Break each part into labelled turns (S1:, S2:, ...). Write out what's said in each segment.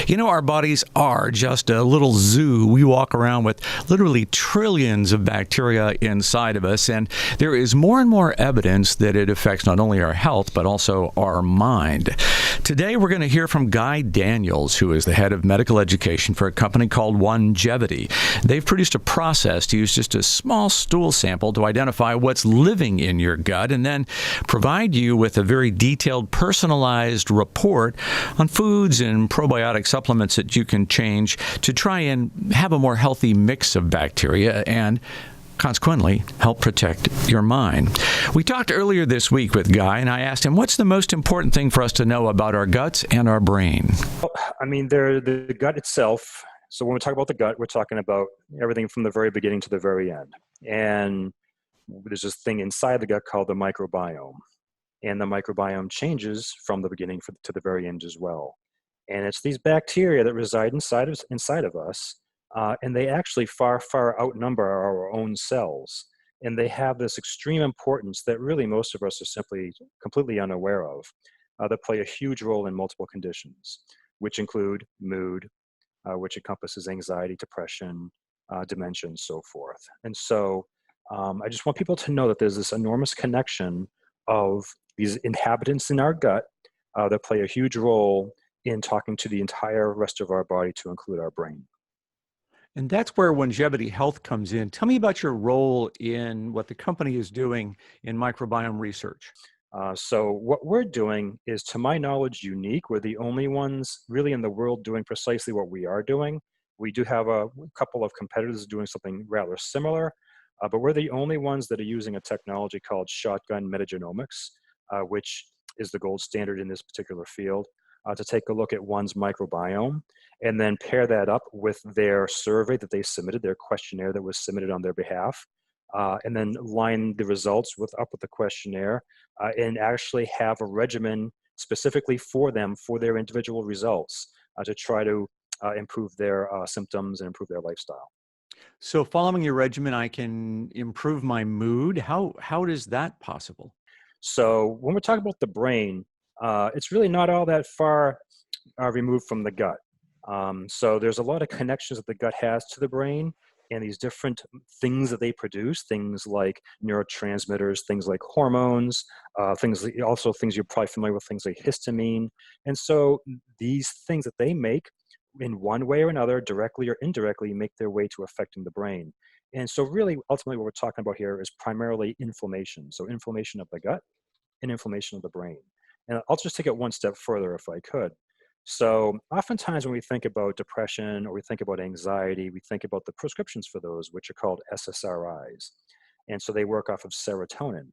S1: You know, our bodies are just a little zoo. We walk around with literally trillions of bacteria inside of us, and there is more and more evidence that it affects not only our health, but also our mind. Today, we're going to hear from Guy Daniels, who is the head of medical education for a company called Onegevity. They've produced a process to use just a small stool sample to identify what's living in your gut and then provide you with a very detailed, personalized report on foods and probiotic supplements that you can change to try and have a more healthy mix of bacteria and consequently help protect your mind. We talked earlier this week with Guy, and I asked him, what's the most important thing for us to know about our guts and our brain?
S2: I mean, the gut itself. So when we talk about the gut, we're talking about everything from the very beginning to the very end. And there's this thing inside the gut called the microbiome. And the microbiome changes from the beginning to the very end as well. And it's these bacteria that reside inside of us, and they actually far, far outnumber our own cells. And they have this extreme importance that really most of us are simply completely unaware of, that play a huge role in multiple conditions, which include mood, which encompasses anxiety, depression, dementia, and so forth. And so I just want people to know that there's this enormous connection of these inhabitants in our gut that play a huge role in talking to the entire rest of our body, to include our brain.
S1: And that's where Onegevity Health comes in. Tell me about your role in what the company is doing in microbiome research.
S2: So what we're doing is, to my knowledge, unique. We're the only ones really in the world doing precisely what we are doing. We do have a couple of competitors doing something rather similar, but we're the only ones that are using a technology called shotgun metagenomics, which is the gold standard in this particular field, to take a look at one's microbiome and then pair that up with their survey that they submitted, their questionnaire that was submitted on their behalf, and then line the results up with the questionnaire, and actually have a regimen specifically for them, for their individual results, to try to improve their symptoms and improve their lifestyle.
S1: So following your regimen, I can improve my mood. How is that possible?
S2: So when we're talking about the brain, it's really not all that far removed from the gut. So there's a lot of connections that the gut has to the brain, and these different things that they produce, things like neurotransmitters, things like hormones, things you're probably familiar with, things like histamine. And so these things that they make, in one way or another, directly or indirectly, make their way to affecting the brain. And so really, ultimately, what we're talking about here is primarily inflammation. So inflammation of the gut and inflammation of the brain. And I'll just take it one step further if I could. So oftentimes when we think about depression or we think about anxiety, we think about the prescriptions for those, which are called SSRIs. And so they work off of serotonin.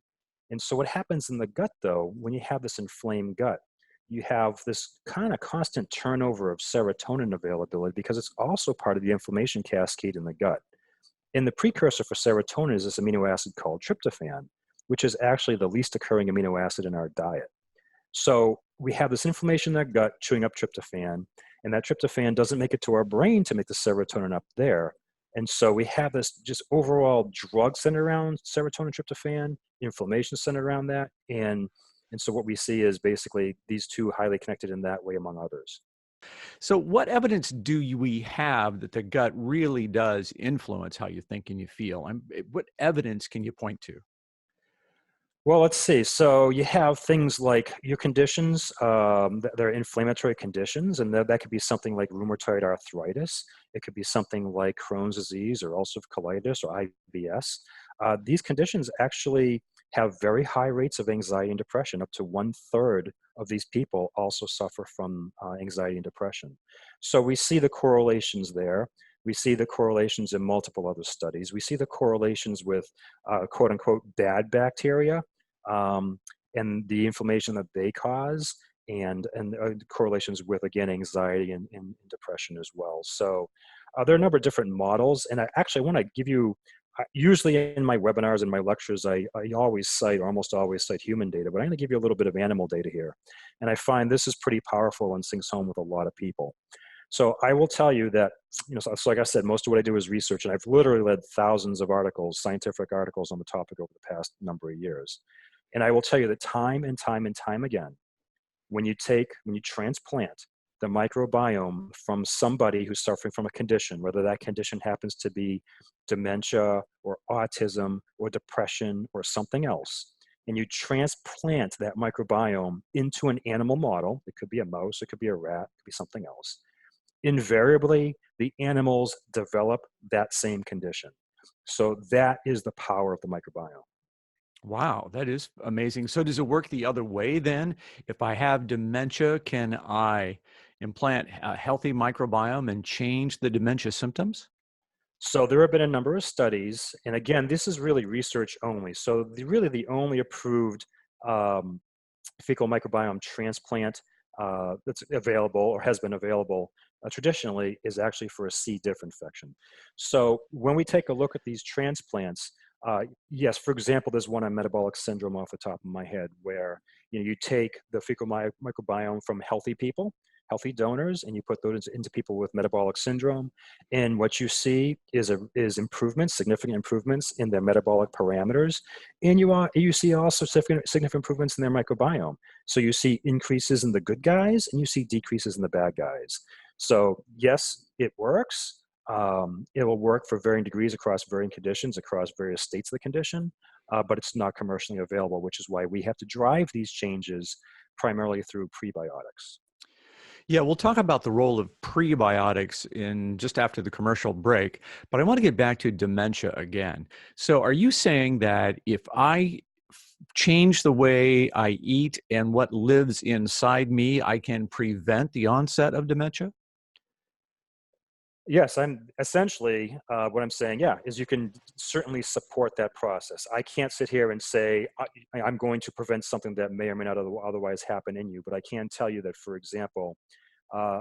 S2: And so what happens in the gut, though, when you have this inflamed gut, you have this kind of constant turnover of serotonin availability, because it's also part of the inflammation cascade in the gut. And the precursor for serotonin is this amino acid called tryptophan, which is actually the least occurring amino acid in our diet. So we have this inflammation in our gut chewing up tryptophan, and that tryptophan doesn't make it to our brain to make the serotonin up there. And so we have this just overall drug centered around serotonin, tryptophan, inflammation centered around that. And so what we see is basically these two highly connected in that way, among others.
S1: So what evidence do we have that the gut really does influence how you think and you feel? And what evidence can you point to?
S2: Well, let's see. So you have things like your conditions, they're inflammatory conditions, and that could be something like rheumatoid arthritis. It could be something like Crohn's disease or ulcerative colitis or IBS. These conditions actually have very high rates of anxiety and depression. Up to 1/3 of these people also suffer from anxiety and depression. So we see the correlations there. We see the correlations in multiple other studies. We see the correlations with quote unquote bad bacteria, and the inflammation that they cause, and correlations with, again, anxiety and depression as well. So there are a number of different models, and I want to give you, usually in my webinars and my lectures, I always cite, or almost always cite, human data, but I'm going to give you a little bit of animal data here. And I find this is pretty powerful and sinks home with a lot of people. So I will tell you that, so like I said, most of what I do is research, and I've literally led thousands of articles, scientific articles on the topic over the past number of years. And I will tell you that time and time and time again, when you transplant the the microbiome from somebody who's suffering from a condition, whether that condition happens to be dementia or autism or depression or something else, and you transplant that microbiome into an animal model, it could be a mouse, it could be a rat, it could be something else, invariably the animals develop that same condition. So that is the power of the microbiome.
S1: Wow, that is amazing. So does it work the other way then? If I have dementia, can I implant a healthy microbiome and change the dementia symptoms?
S2: So there have been a number of studies, and again, this is really research only. So really the only approved um, fecal microbiome transplant that's available or has been available traditionally is actually for a C. diff infection. So when we take a look at these transplants, yes, for example, there's one on metabolic syndrome off the top of my head where you take the fecal microbiome from healthy people, healthy donors, and you put those into people with metabolic syndrome, and what you see is improvements, significant improvements in their metabolic parameters, and you see also significant improvements in their microbiome. So you see increases in the good guys, and you see decreases in the bad guys. So yes, it works. It will work for varying degrees across varying conditions, across various states of the condition, but it's not commercially available, which is why we have to drive these changes primarily through prebiotics.
S1: Yeah, we'll talk about the role of prebiotics in just after the commercial break, but I want to get back to dementia again. So, are you saying that if I change the way I eat and what lives inside me, I can prevent the onset of dementia?
S2: Yes, I'm essentially what I'm saying, yeah, is you can certainly support that process. I can't sit here and say I'm going to prevent something that may or may not otherwise happen in you, but I can tell you that, for example,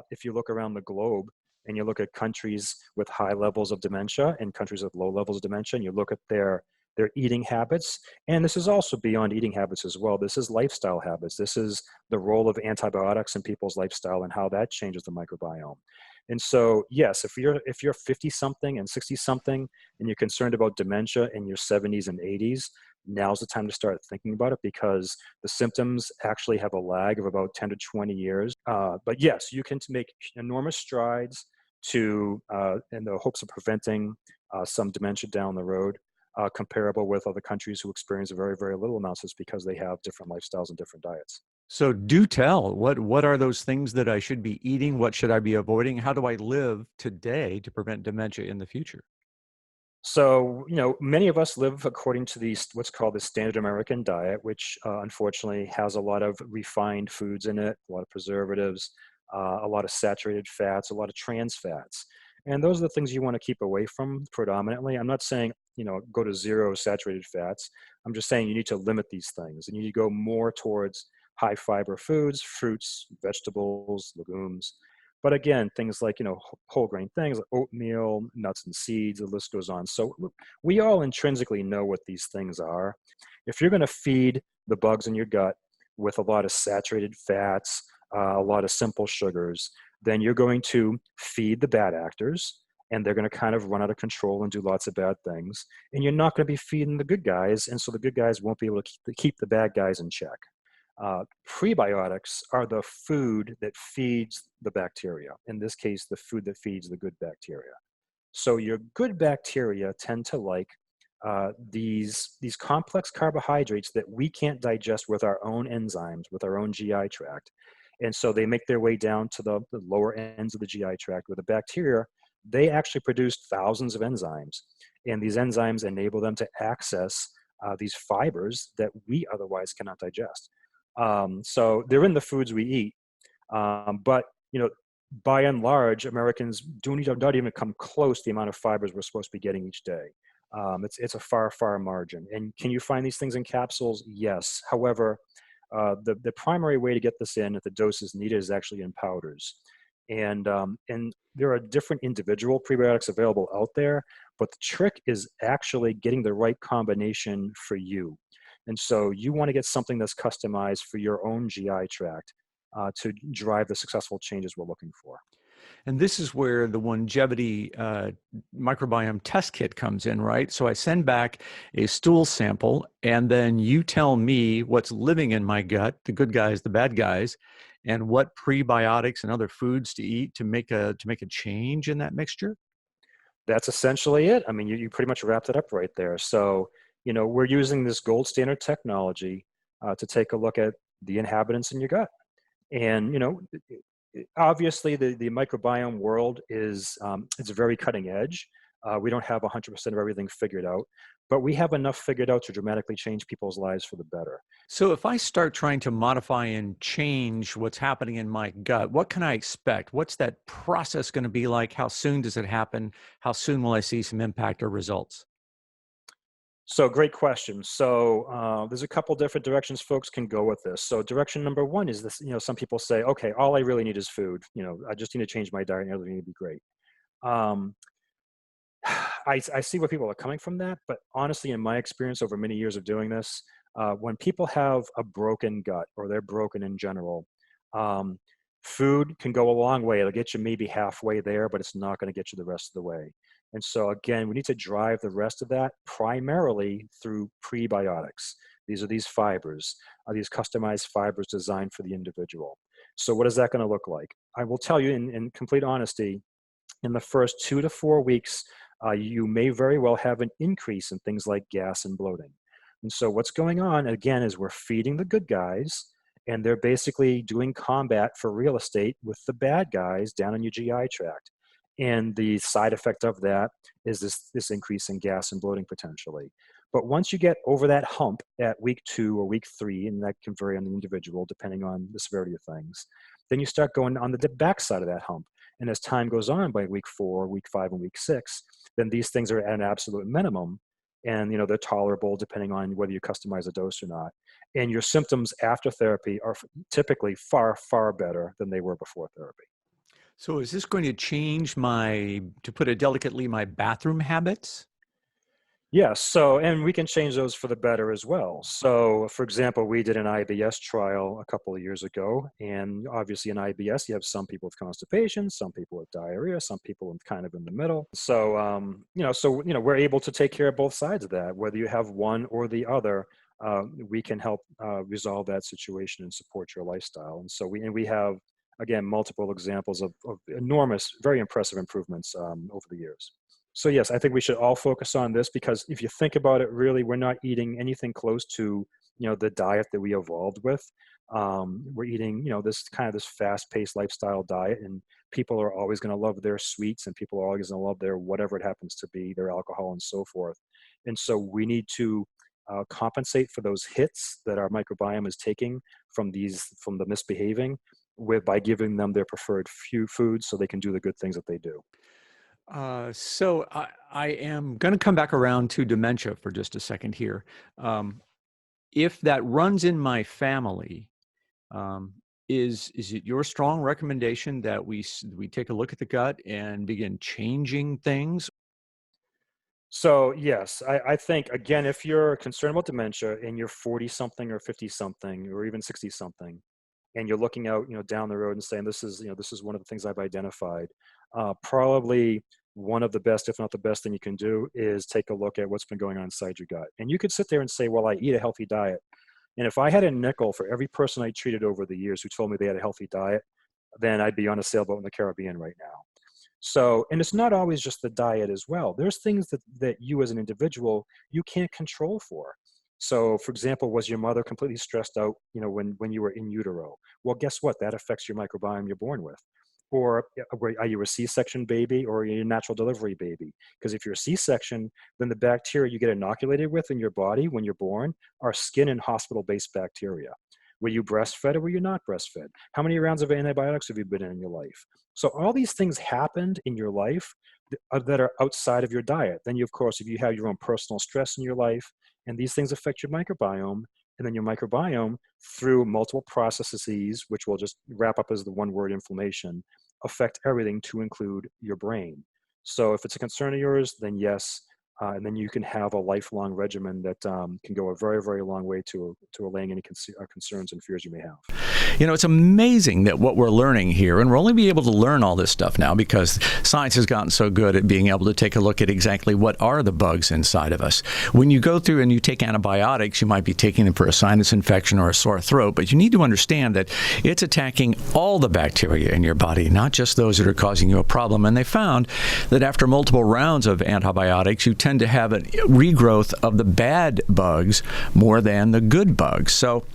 S2: if you look around the globe and you look at countries with high levels of dementia and countries with low levels of dementia, and you look at their eating habits, and this is also beyond eating habits as well. This is lifestyle habits. This is the role of antibiotics in people's lifestyle and how that changes the microbiome. And so, yes, if you're 50 something and 60 something and you're concerned about dementia in your 70s and 80s, now's the time to start thinking about it because the symptoms actually have a lag of about 10 to 20 years. But yes, you can make enormous strides in the hopes of preventing some dementia down the road, comparable with other countries who experience very, very little amounts just because they have different lifestyles and different diets.
S1: So, do tell, what are those things that I should be eating? What should I be avoiding? How do I live today to prevent dementia in the future?
S2: So, many of us live according to what's called the standard American diet, which unfortunately has a lot of refined foods in it, a lot of preservatives, a lot of saturated fats, a lot of trans fats. And those are the things you want to keep away from predominantly. I'm not saying, go to zero saturated fats. I'm just saying you need to limit these things and you need to go more towards high fiber foods, fruits, vegetables, legumes. But again, things like, whole grain things like oatmeal, nuts and seeds, the list goes on. So we all intrinsically know what these things are. If you're going to feed the bugs in your gut with a lot of saturated fats, a lot of simple sugars, then you're going to feed the bad actors and they're going to kind of run out of control and do lots of bad things. And you're not going to be feeding the good guys. And so the good guys won't be able to keep the bad guys in check. Prebiotics are the food that feeds the bacteria. In this case, the food that feeds the good bacteria. So your good bacteria tend to like these complex carbohydrates that we can't digest with our own enzymes, with our own GI tract. And so they make their way down to the lower ends of the GI tract where the bacteria, they actually produce thousands of enzymes. And these enzymes enable them to access these fibers that we otherwise cannot digest. So they're in the foods we eat. But, by and large, Americans don't even come close to the amount of fibers we're supposed to be getting each day. It's a far, far margin. And can you find these things in capsules? Yes. However, the primary way to get this in, if the dose is needed, is actually in powders. And there are different individual prebiotics available out there, but the trick is actually getting the right combination for you. And so you want to get something that's customized for your own GI tract to drive the successful changes we're looking for.
S1: And this is where the Onegevity microbiome test kit comes in, right? So I send back a stool sample, and then you tell me what's living in my gut, the good guys, the bad guys, and what prebiotics and other foods to eat to make a change in that mixture?
S2: That's essentially it. I mean, you pretty much wrapped it up right there. So, we're using this gold standard technology to take a look at the inhabitants in your gut. And, obviously the microbiome world is it's very cutting edge. We don't have 100% of everything figured out, but we have enough figured out to dramatically change people's lives for the better.
S1: So if I start trying to modify and change what's happening in my gut, what can I expect? What's that process going to be like? How soon does it happen? How soon will I see some impact or results?
S2: So great question. So there's a couple different directions folks can go with this. So direction number one is this, some people say, okay, all I really need is food. I just need to change my diet and everything will be great. Um, I see where people are coming from that, but honestly, in my experience over many years of doing this, when people have a broken gut or they're broken in general, um, food can go a long way. It'll get you maybe halfway there, but it's not going to get you the rest of the way. And so, again, we need to drive the rest of that primarily through prebiotics. These are these fibers, these customized fibers designed for the individual. So, what is that going to look like? I will tell you in complete honesty, in the first 2 to 4 weeks, you may very well have an increase in things like gas and bloating. And so, what's going on again is we're feeding the good guys, and they're basically doing combat for real estate with the bad guys down in your GI tract. And the side effect of that is this increase in gas and bloating potentially. But once you get over that hump at week 2 or week 3, and that can vary on the individual depending on the severity of things, then you start going on the back side of that hump. And as time goes on by week 4, week 5, and week 6, then these things are at an absolute minimum. And they're tolerable depending on whether you customize a dose or not. And your symptoms after therapy are typically far, far better than they were before therapy.
S1: So is this going to change to put it delicately, my bathroom habits?
S2: Yes. So, and we can change those for the better as well. So, for example, we did an IBS trial a couple of years ago, and obviously in IBS, you have some people with constipation, some people with diarrhea, some people kind of in the middle. So, we're able to take care of both sides of that. Whether you have one or the other, we can help resolve that situation and support your lifestyle. And so we have again multiple examples of enormous, very impressive improvements over the years. So yes, I think we should all focus on this because if you think about it, really, we're not eating anything close to the diet that we evolved with. We're eating this fast-paced lifestyle diet, and people are always going to love their sweets, and people are always going to love their whatever it happens to be, their alcohol and so forth. And so we need to compensate for those hits that our microbiome is taking from the misbehaving by giving them their preferred few foods so they can do the good things that they do.
S1: So I am going to come back around to dementia for just a second here. If that runs in my family, um, is it your strong recommendation that we take a look at the gut and begin changing things?
S2: So yes, I think again, if you're concerned about dementia and you're 40 something or 50 something or even 60 something, and you're looking out, down the road and saying, this is one of the things I've identified. Probably one of the best, if not the best thing you can do is take a look at what's been going on inside your gut. And you could sit there and say, well, I eat a healthy diet. And if I had a nickel for every person I treated over the years who told me they had a healthy diet, then I'd be on a sailboat in the Caribbean right now. So, and it's not always just the diet as well. There's things that you as an individual, you can't control for. So, for example, was your mother completely stressed out, when you were in utero? Well, guess what? That affects your microbiome you're born with. Or are you a C-section baby or are you a natural delivery baby? Because if you're a C-section, then the bacteria you get inoculated with in your body when you're born are skin and hospital-based bacteria. Were you breastfed or were you not breastfed? How many rounds of antibiotics have you been in your life? So all these things happened in your life that are outside of your diet. Then you, of course, if you have your own personal stress in your life, and these things affect your microbiome, and then your microbiome, through multiple processes, which we'll just wrap up as the one word inflammation, affect everything to include your brain. So if it's a concern of yours, then yes, and then you can have a lifelong regimen that can go a very, very long way to allaying any concerns and fears you may have.
S1: It's amazing that what we're learning here, and we'll only be able to learn all this stuff now because science has gotten so good at being able to take a look at exactly what are the bugs inside of us. When you go through and you take antibiotics, you might be taking them for a sinus infection or a sore throat, but you need to understand that it's attacking all the bacteria in your body, not just those that are causing you a problem. And they found that after multiple rounds of antibiotics, you tend to have a regrowth of the bad bugs more than the good bugs. So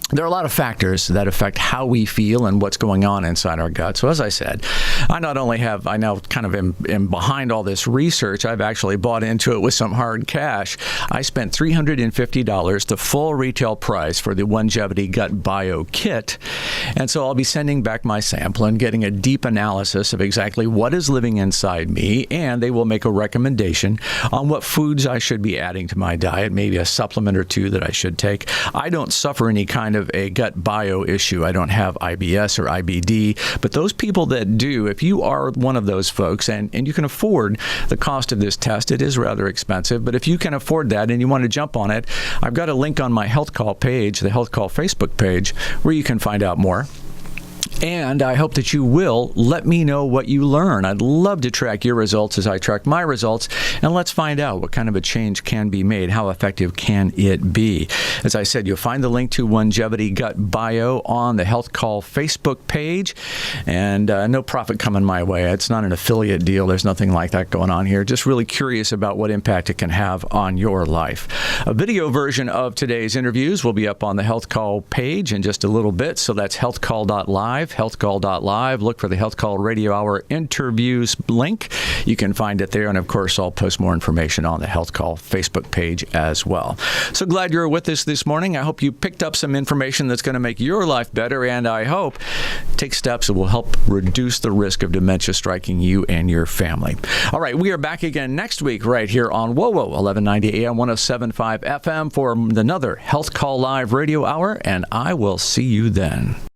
S1: there are a lot of factors that affect how we feel and what's going on inside our gut. So as I said, I now kind of am behind all this research. I've actually bought into it with some hard cash. I spent $350, the full retail price for the Onegevity GutBio kit. And so I'll be sending back my sample and getting a deep analysis of exactly what is living inside me. And they will make a recommendation on what foods I should be adding to my diet, maybe a supplement or two that I should take. I don't suffer any kind of a gut bio issue. I don't have IBS or IBD, but those people that do, if you are one of those folks and you can afford the cost of this test, it is rather expensive, but if you can afford that and you want to jump on it, I've got a link on my HealthCall page, the HealthCall Facebook page, where you can find out more. And I hope that you will let me know what you learn. I'd love to track your results as I track my results, and let's find out what kind of a change can be made. How effective can it be? As I said, you'll find the link to Onegevity GutBio on the HealthCall Facebook page, and no profit coming my way. It's not an affiliate deal. There's nothing like that going on here. Just really curious about what impact it can have on your life. A video version of today's interviews will be up on the HealthCall page in just a little bit, so that's healthcall.live. HealthCall.live. Look for the HealthCall Radio Hour interviews link. You can find it there. And of course, I'll post more information on the HealthCall Facebook page as well. So glad you're with us this morning. I hope you picked up some information that's going to make your life better. And I hope take steps that will help reduce the risk of dementia striking you and your family. All right. We are back again next week right here on WOWO 1190 AM 107.5 FM for another HealthCall Live Radio Hour. And I will see you then.